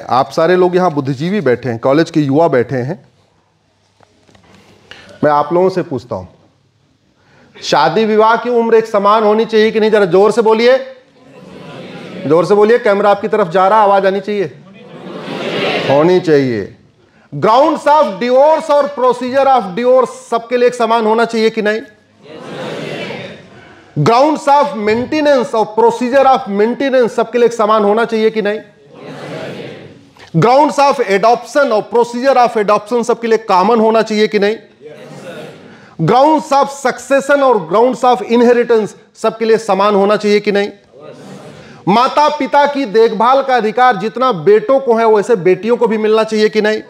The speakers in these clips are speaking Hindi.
आप सारे लोग यहाँ बुद्धिजीवी बैठे हैं, कॉलेज के युवा बैठे हैं। मैं आप लोगों से पूछता हूं, शादी विवाह की उम्र एक समान होनी चाहिए कि नहीं? जरा जोर से बोलिए, जोर से बोलिए, कैमरा आपकी तरफ जा रहा, आवाज आनी चाहिए, होनी चाहिए। ग्राउंड्स ऑफ डिवोर्स और प्रोसीजर ऑफ डिवोर्स सबके लिए एक समान होना चाहिए कि नहीं? ग्राउंड्स ऑफ मेंटेनेंस और प्रोसीजर ऑफ मेंटेनेंस सबके लिए एक समान होना चाहिए कि नहीं? ग्राउंड्स ऑफ एडॉप्शन और प्रोसीजर ऑफ एडॉप्शन सबके लिए कॉमन होना चाहिए कि नहीं? ग्राउंड्स ऑफ सक्सेशन और ग्राउंड्स ऑफ इनहेरिटेंस सबके लिए समान होना चाहिए कि नहीं? माता पिता की देखभाल का अधिकार जितना बेटों को है वैसे बेटियों को भी मिलना चाहिए कि नहीं?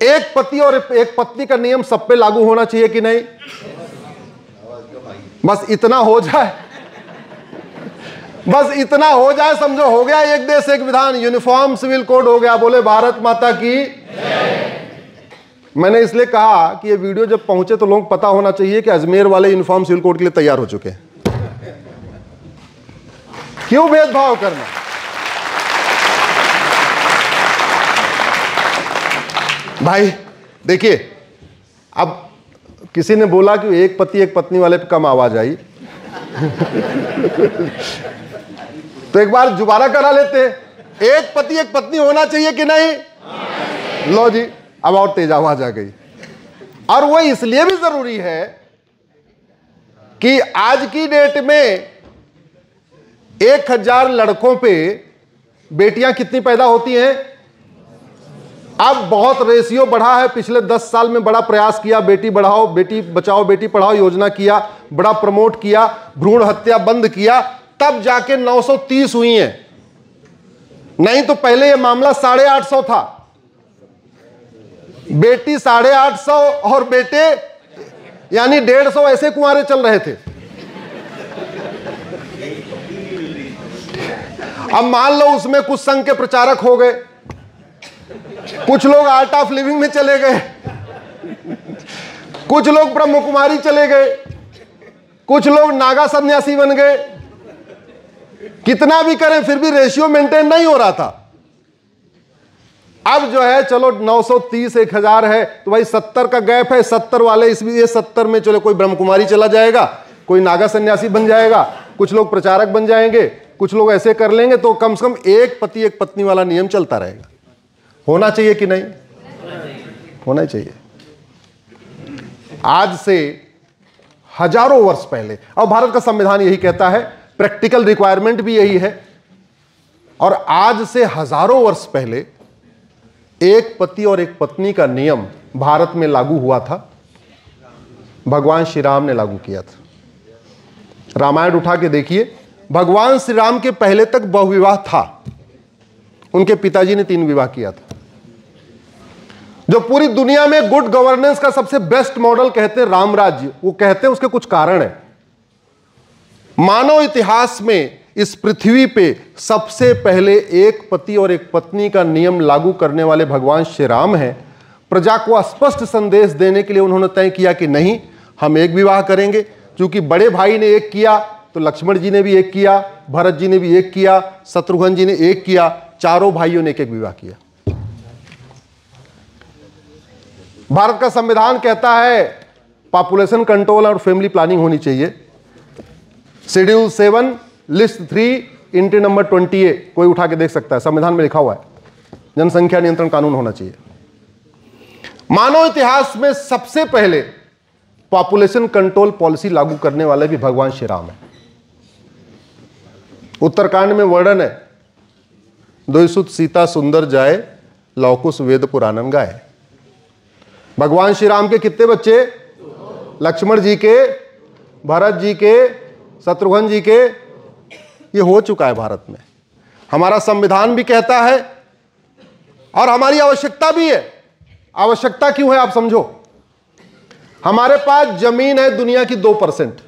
एक पति और एक पत्नी का नियम सब पे लागू होना चाहिए कि नहीं? बस इतना हो जाए, बस इतना हो जाए, समझो हो गया एक देश एक विधान, यूनिफॉर्म सिविल कोड हो गया। बोले भारत माता की। मैंने इसलिए कहा कि ये वीडियो जब पहुंचे तो लोग पता होना चाहिए कि अजमेर वाले यूनिफॉर्म सिविल कोड के लिए तैयार हो चुके हैं। क्यों भेदभाव करना? भाई देखिए, अब किसी ने बोला कि एक पति एक पत्नी वाले पे कम आवाज आई तो एक बार दोबारा करा लेते हैं। एक पति एक पत्नी होना चाहिए कि नहीं? लो जी, अब और तेज आवाज आ गई। और वो इसलिए भी जरूरी है कि आज की डेट में 1000 लड़कों पे बेटियां कितनी पैदा होती हैं? अब बहुत रेशियो बढ़ा है। पिछले 10 साल में बड़ा प्रयास किया, बेटी बढ़ाओ, बेटी बचाओ, बेटी पढ़ाओ योजना किया, बड़ा प्रमोट किया, भ्रूण हत्या बंद किया, तब जाके 930 हुई हैं। नहीं तो पहले यह मामला 850 था। बेटी 850 और बेटे यानी 150 ऐसे कुंवारे चल रहे थे। अब मान लो उसमें कुछ संघ के प्रचारक हो गए, कुछ लोग आर्ट ऑफ लिविंग में चले गए, कुछ लोग ब्रह्म कुमारी चले गए, कुछ लोग नागा सन्यासी बन गए। कितना भी करें फिर भी रेशियो मेंटेन नहीं हो रहा था। अब जो है चलो 930 1000 है तो भाई 70 का गैप है। 70 वाले इसमें ये 70 में चलो कोई ब्रह्म कुमारी चला जाएगा, कोई नागा सन्यासी बन जाएगा, कुछ लोग प्रचारक बन जाएंगे, कुछ लोग ऐसे कर लेंगे, तो कम से कम एक पति एक पत्नी वाला नियम चलता रहेगा। होना चाहिए कि नहीं? होना चाहिए। आज से हजारों वर्ष पहले, और भारत का संविधान यही कहता है, प्रैक्टिकल रिक्वायरमेंट भी यही है, और आज से हजारों वर्ष पहले एक पति और एक पत्नी का नियम भारत में लागू हुआ था। भगवान श्री राम ने लागू किया था। रामायण उठा के देखिए, भगवान श्री राम के पहले तक बहुविवाह था। उनके पिताजी ने 3 विवाह किया था। जो पूरी दुनिया में गुड गवर्नेंस का सबसे बेस्ट मॉडल कहते हैं राम राज्य, वो कहते हैं उसके कुछ कारण है। मानव इतिहास में इस पृथ्वी पे सबसे पहले एक पति और एक पत्नी का नियम लागू करने वाले भगवान श्री राम हैं। प्रजा को स्पष्ट संदेश देने के लिए उन्होंने तय किया कि नहीं, हम एक विवाह करेंगे। क्योंकि बड़े भाई ने एक किया तो लक्ष्मण जी ने भी एक किया, भरत जी ने भी एक किया, शत्रुघ्न जी ने एक किया, चारों भाइयों ने एक एक विवाह किया। भारत का संविधान कहता है पॉपुलेशन कंट्रोल और फैमिली प्लानिंग होनी चाहिए। Schedule 7 list 3 entry number 20A, कोई उठा के देख सकता है, संविधान में लिखा हुआ है जनसंख्या नियंत्रण कानून होना चाहिए। मानव इतिहास में सबसे पहले पॉपुलेशन कंट्रोल पॉलिसी लागू करने वाले भी भगवान श्री राम है। उत्तरकांड में वर्णन है, द्वैसुत सीता सुंदर जाए, लौकुश वेद पुराणन गाए। भगवान श्री राम के कितने बच्चे? लक्ष्मण जी के, भरत जी के, शत्रुघ्न जी के। ये हो चुका है भारत में। हमारा संविधान भी कहता है और हमारी आवश्यकता भी है। आवश्यकता क्यों है आप समझो। हमारे पास जमीन है दुनिया की 2%,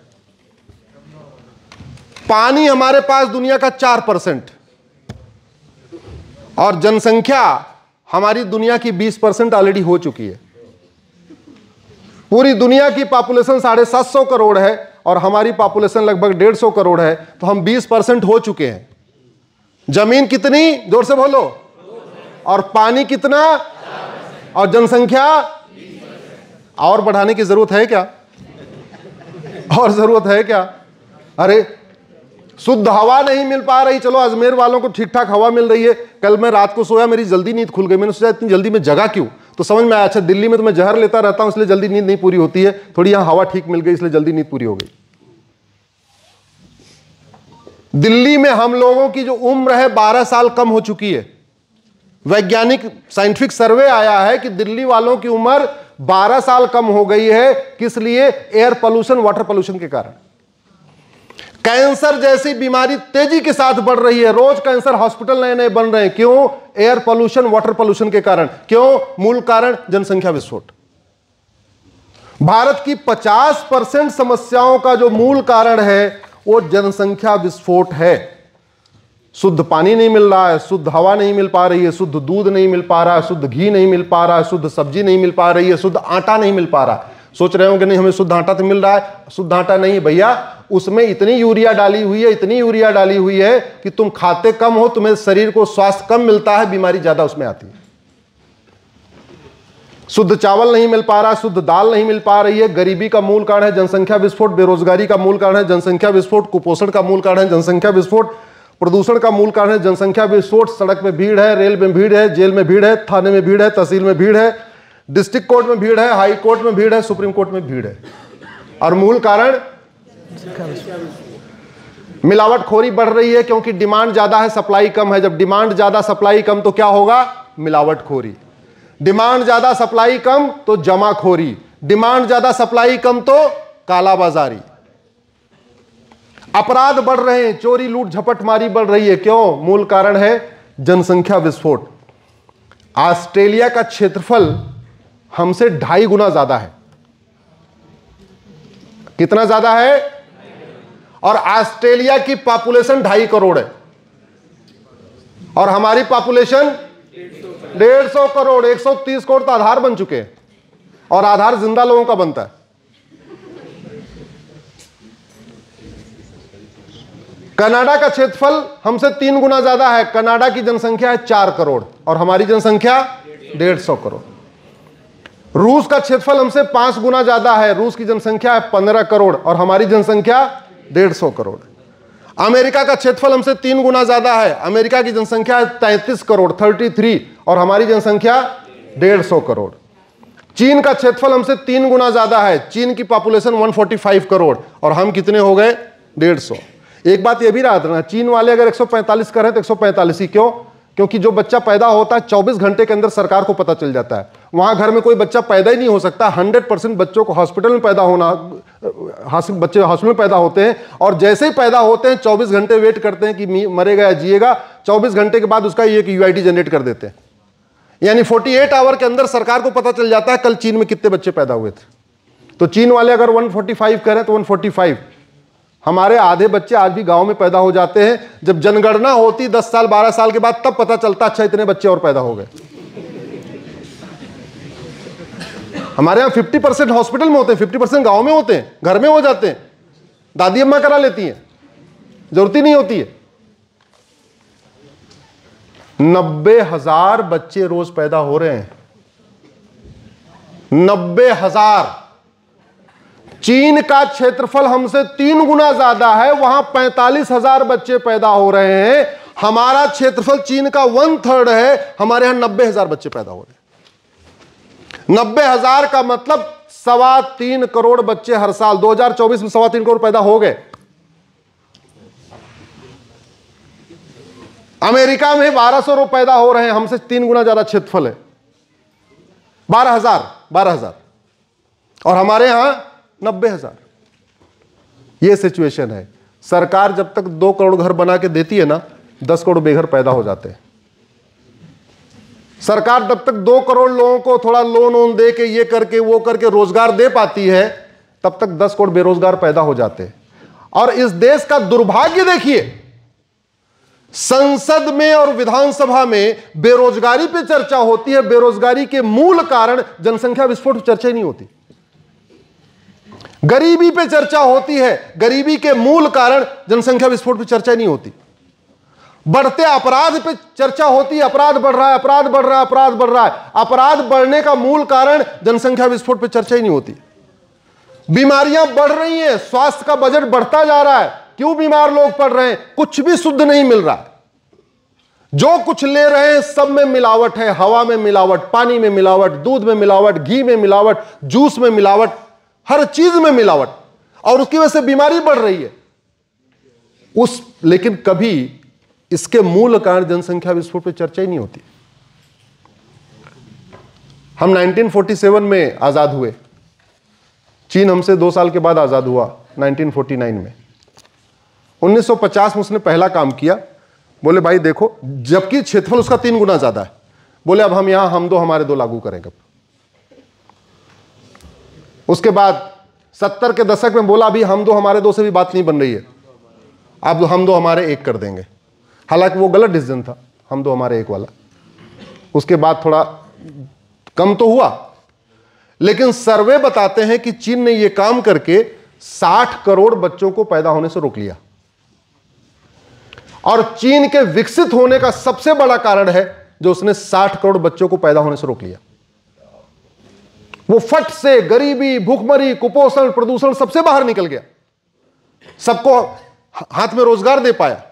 पानी हमारे पास दुनिया का 4%, और जनसंख्या हमारी दुनिया की 20% ऑलरेडी हो चुकी है। पूरी दुनिया की पॉपुलेशन 750 करोड़ है और हमारी पॉपुलेशन लगभग 150 करोड़ है, तो हम 20% हो चुके हैं। जमीन कितनी? जोर से बोलो। और पानी कितना, और जनसंख्या, और बढ़ाने की जरूरत है क्या? और जरूरत है क्या? अरे शुद्ध हवा नहीं मिल पा रही, चलो अजमेर वालों को ठीक ठाक हवा मिल रही है। कल मैं रात को सोया, मेरी जल्दी नींद खुल गई, मैंने सोचा इतनी जल्दी में जगा क्यों, तो समझ में आया अच्छा दिल्ली में तो मैं जहर लेता रहता हूं इसलिए जल्दी नींद नहीं पूरी होती है, थोड़ी यहां हवा ठीक मिल गई इसलिए जल्दी नींद पूरी हो गई। दिल्ली में हम लोगों की जो उम्र है 12 साल कम हो चुकी है। वैज्ञानिक साइंटिफिक सर्वे आया है कि दिल्ली वालों की उम्र 12 साल कम हो गई है। किस लिए? एयर पोल्यूशन, वाटर पोल्यूशन के कारण। कैंसर जैसी बीमारी तेजी के साथ बढ़ रही है, रोज कैंसर हॉस्पिटल नए नए बन रहे हैं। क्यों? एयर पोल्यूशन, वाटर पोल्यूशन के कारण। क्यों? मूल कारण जनसंख्या विस्फोट। भारत की 50% समस्याओं का जो मूल कारण है वो जनसंख्या विस्फोट है। शुद्ध पानी नहीं मिल रहा है, शुद्ध हवा नहीं मिल पा रही है, शुद्ध दूध नहीं मिल पा रहा है, शुद्ध घी नहीं मिल पा रहा है, शुद्ध सब्जी नहीं मिल पा रही है, शुद्ध आटा नहीं मिल पा रहा है। सोच रहे हो कि नहीं हमें शुद्ध आटा तो मिल रहा है, शुद्ध आटा नहीं भैया, उसमें इतनी यूरिया डाली हुई है, इतनी यूरिया डाली हुई है कि तुम खाते कम हो, तुम्हें शरीर को स्वास्थ्य कम मिलता है, बीमारी ज्यादा उसमें आती है। शुद्ध चावल नहीं मिल पा रहा, शुद्ध दाल नहीं मिल पा रही है। गरीबी का मूल कारण है जनसंख्या विस्फोट, बेरोजगारी का मूल कारण है जनसंख्या विस्फोट, कुपोषण का मूल कारण है जनसंख्या विस्फोट, प्रदूषण का मूल कारण है जनसंख्या विस्फोट। सड़क में भीड़ है, रेल में भीड़ है, जेल में भीड़ है, थाने में भीड़ है, तहसील में भीड़ है, डिस्ट्रिक्ट कोर्ट में भीड़ है, हाई कोर्ट में भीड़ है, सुप्रीम कोर्ट में भीड़ है। और मूल कारण मिलावटखोरी बढ़ रही है क्योंकि डिमांड ज्यादा है, सप्लाई कम है। जब डिमांड ज्यादा सप्लाई कम तो क्या होगा? मिलावटखोरी। डिमांड ज्यादा सप्लाई कम तो जमाखोरी, डिमांड ज्यादा सप्लाई कम तो कालाबाजारी। अपराध बढ़ रहे हैं, चोरी लूट झपटमारी बढ़ रही है। क्यों? मूल कारण है जनसंख्या विस्फोट। ऑस्ट्रेलिया का क्षेत्रफल हमसे 2.5 गुना ज्यादा है। कितना ज्यादा है? और ऑस्ट्रेलिया की पॉपुलेशन 2.5 करोड़ है और हमारी पॉपुलेशन 150 करोड़। 130 करोड़ तो आधार बन चुके हैं और आधार जिंदा लोगों का बनता है। कनाडा का क्षेत्रफल हमसे 3 गुना ज्यादा है। कनाडा की जनसंख्या है 4 करोड़ और हमारी जनसंख्या 150 करोड़। रूस का क्षेत्रफल हमसे 5 गुना ज्यादा है। रूस की जनसंख्या है 15 करोड़ और हमारी जनसंख्या 150 करोड़। अमेरिका का क्षेत्रफल हमसे 3 गुना ज्यादा है। अमेरिका की जनसंख्या है 33 करोड़ 33 और हमारी जनसंख्या 150 करोड़। चीन का क्षेत्रफल हमसे 3 गुना ज्यादा है। चीन की पॉपुलेशन 145 करोड़ और हम कितने हो गए? 150। एक बात यह भी याद रखना, चीन वाले अगर 145 कर रहे हैं तो 145 ही क्यों? क्योंकि जो बच्चा पैदा होता है 24 घंटे के अंदर सरकार को पता चल जाता है। वहां घर में कोई बच्चा पैदा ही नहीं हो सकता। 100% बच्चों को हॉस्पिटल में पैदा होना, बच्चे हॉस्पिटल में पैदा होते हैं और जैसे ही पैदा होते हैं 24 घंटे वेट करते हैं कि मरेगा या जिएगा। 24 घंटे के बाद उसका एक यूआईडी जनरेट कर देते हैं, यानी 48 आवर के अंदर सरकार को पता चल जाता है कल चीन में कितने बच्चे पैदा हुए थे। तो चीन वाले अगर 145 करें तो 145। हमारे आधे बच्चे आज भी गांव में पैदा हो जाते हैं। जब जनगणना होती 10 साल 12 साल के बाद तब पता चलता अच्छा इतने बच्चे और पैदा हो गए। हमारे यहां 50% हॉस्पिटल में होते हैं, 50% गांव में होते हैं, घर में हो जाते हैं, दादी अम्मा करा लेती हैं, जरूरत ही नहीं होती है। 90,000 बच्चे रोज पैदा हो रहे हैं। 90,000। चीन का क्षेत्रफल हमसे 3 गुना ज्यादा है, वहां 45,000 बच्चे पैदा हो रहे हैं। हमारा क्षेत्रफल चीन का 1/3 है, हमारे यहां 90,000 बच्चे पैदा हो रहे हैं। 90,000 का मतलब 3.25 करोड़ बच्चे हर साल। 2024 में 3.25 करोड़ पैदा हो गए। अमेरिका में 1200 लोग पैदा हो रहे हैं, हमसे 3 गुना ज्यादा क्षेत्रफल है। 12,000 और हमारे यहां 90,000। यह सिचुएशन है। सरकार जब तक 2 करोड़ घर बना के देती है ना, 10 करोड़ बेघर पैदा हो जाते हैं। सरकार जब तक 2 करोड़ लोगों को थोड़ा लोन वोन दे के ये करके वो करके रोजगार दे पाती है, तब तक 10 करोड़ बेरोजगार पैदा हो जाते हैं। और इस देश का दुर्भाग्य देखिए, संसद में और विधानसभा में बेरोजगारी पे चर्चा होती है, बेरोजगारी के मूल कारण जनसंख्या विस्फोट पर चर्चा ही नहीं होती। गरीबी पे चर्चा होती है, गरीबी के मूल कारण जनसंख्या विस्फोट पर चर्चा नहीं होती। बढ़ते अपराध पे चर्चा होती है, अपराध बढ़ रहा है, अपराध बढ़ रहा है, अपराध बढ़ रहा है। अपराध बढ़ने का मूल कारण जनसंख्या विस्फोट पे चर्चा ही नहीं होती। बीमारियां बढ़ रही हैं, स्वास्थ्य का बजट बढ़ता जा रहा है, क्यों बीमार लोग पड़ रहे हैं? कुछ भी शुद्ध नहीं मिल रहा है। जो कुछ ले रहे हैं सब में मिलावट है। हवा में मिलावट, पानी में मिलावट, दूध में मिलावट, घी में मिलावट, जूस में मिलावट, हर चीज में मिलावट, और उसकी वजह से बीमारी बढ़ रही है। लेकिन कभी इसके मूल कारण जनसंख्या विस्फोट पर चर्चा ही नहीं होती। हम 1947 में आजाद हुए, चीन हमसे 2 साल के बाद आजाद हुआ 1949 में। 1950 में उसने पहला काम किया, बोले भाई देखो, जबकि क्षेत्रफल उसका 3 गुना ज्यादा है, बोले अब हम यहां हम दो हमारे दो लागू करेंगे। उसके बाद 70 के दशक में बोला अभी हम दो हमारे दो से भी बात नहीं बन रही है, अब हम दो हमारे एक कर देंगे। हालांकि वो गलत डिसीजन था, हम दो हमारे एक वाला। उसके बाद थोड़ा कम तो हुआ, लेकिन सर्वे बताते हैं कि चीन ने यह काम करके 60 करोड़ बच्चों को पैदा होने से रोक लिया। और चीन के विकसित होने का सबसे बड़ा कारण है जो उसने 60 करोड़ बच्चों को पैदा होने से रोक लिया। वो फट से गरीबी, भूखमरी, कुपोषण, प्रदूषण सबसे बाहर निकल गया, सबको हाथ में रोजगार दे पाया,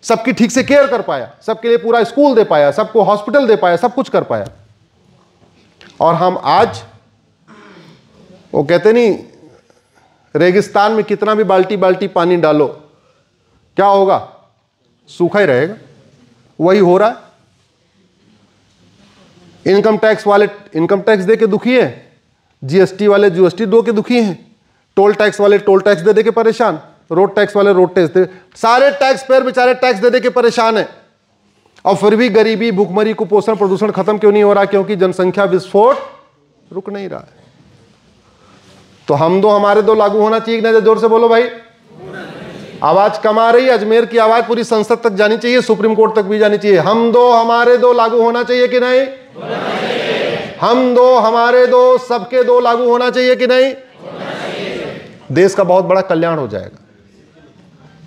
सबकी ठीक से केयर कर पाया, सबके लिए पूरा स्कूल दे पाया, सबको हॉस्पिटल दे पाया, सब कुछ कर पाया। और हम आज, वो कहते नहीं, रेगिस्तान में कितना भी बाल्टी बाल्टी पानी डालो क्या होगा? सूखा ही रहेगा। वही हो रहा है। इनकम टैक्स वाले इनकम टैक्स दे के दुखी है, जीएसटी वाले जीएसटी दो के दुखी हैं, टोल टैक्स वाले टोल टैक्स दे के परेशान, रोड टैक्स वाले रोड टैक्स दे, सारे टैक्स पेयर बेचारे टैक्स दे के परेशान है। और फिर भी गरीबी, भूखमरी, कुपोषण, प्रदूषण खत्म क्यों नहीं हो रहा? क्योंकि जनसंख्या विस्फोट रुक नहीं रहा है। तो हम दो हमारे दो लागू होना चाहिए कि नहीं? जोर से बोलो भाई। आवाज कम आ रही है, अजमेर की आवाज पूरी संसद तक जानी चाहिए, सुप्रीम कोर्ट तक भी जानी चाहिए। हम दो हमारे दो लागू होना चाहिए कि नहीं? हम दो हमारे दो सबके दो लागू होना चाहिए कि नहीं? देश का बहुत बड़ा कल्याण हो जाएगा,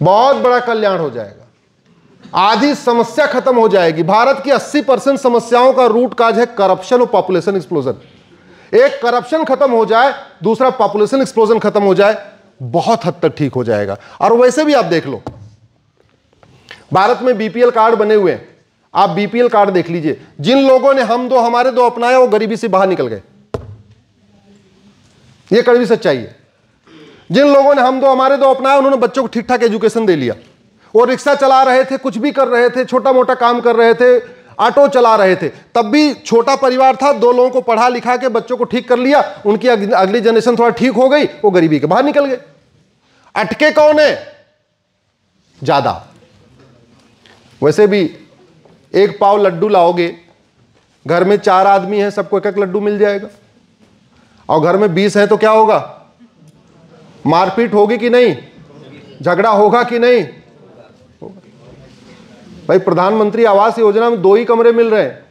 बहुत बड़ा कल्याण हो जाएगा। आधी समस्या खत्म हो जाएगी। भारत की 80% समस्याओं का रूट काज है करप्शन और पॉपुलेशन एक्सप्लोजन। एक करप्शन खत्म हो जाए, दूसरा पॉपुलेशन एक्सप्लोजन खत्म हो जाए, बहुत हद तक ठीक हो जाएगा। और वैसे भी आप देख लो, भारत में बीपीएल कार्ड बने हुए हैं, आप बीपीएल कार्ड देख लीजिए। जिन लोगों ने हम दो हमारे दो अपनाया वो गरीबी से बाहर निकल गए, ये कड़वी सच्चाई है। जिन लोगों ने हम दो हमारे दो अपनाया उन्होंने बच्चों को ठीक ठाक एजुकेशन दे लिया। वो रिक्शा चला रहे थे, कुछ भी कर रहे थे, छोटा मोटा काम कर रहे थे, ऑटो चला रहे थे, तब भी छोटा परिवार था, 2 लोगों को पढ़ा लिखा के बच्चों को ठीक कर लिया, उनकी अगली जनरेशन थोड़ा ठीक हो गई, वो गरीबी के बाहर निकल गए। अटके कौन है? ज्यादा। वैसे भी एक पाव लड्डू लाओगे, घर में 4 आदमी हैं, सबको एक-एक लड्डू मिल जाएगा। और घर में 20 है तो क्या होगा? मारपीट होगी कि नहीं? झगड़ा होगा कि नहीं? भाई प्रधानमंत्री आवास योजना में 2 ही कमरे मिल रहे हैं,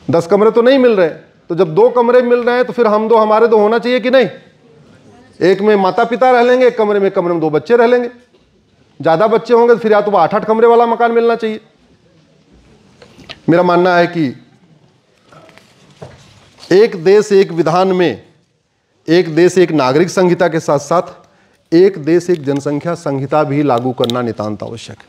10 कमरे तो नहीं मिल रहे। तो जब 2 कमरे मिल रहे हैं तो फिर हम दो हमारे दो होना चाहिए कि नहीं? एक में माता पिता रह लेंगे, एक कमरे में 2 बच्चे रह लेंगे। ज्यादा बच्चे होंगे तो फिर या तो 8-8 कमरे वाला मकान मिलना चाहिए। मेरा मानना है कि एक देश एक विधान में एक देश एक नागरिक संहिता के साथ साथ एक देश एक जनसंख्या संहिता भी लागू करना नितांत आवश्यक है।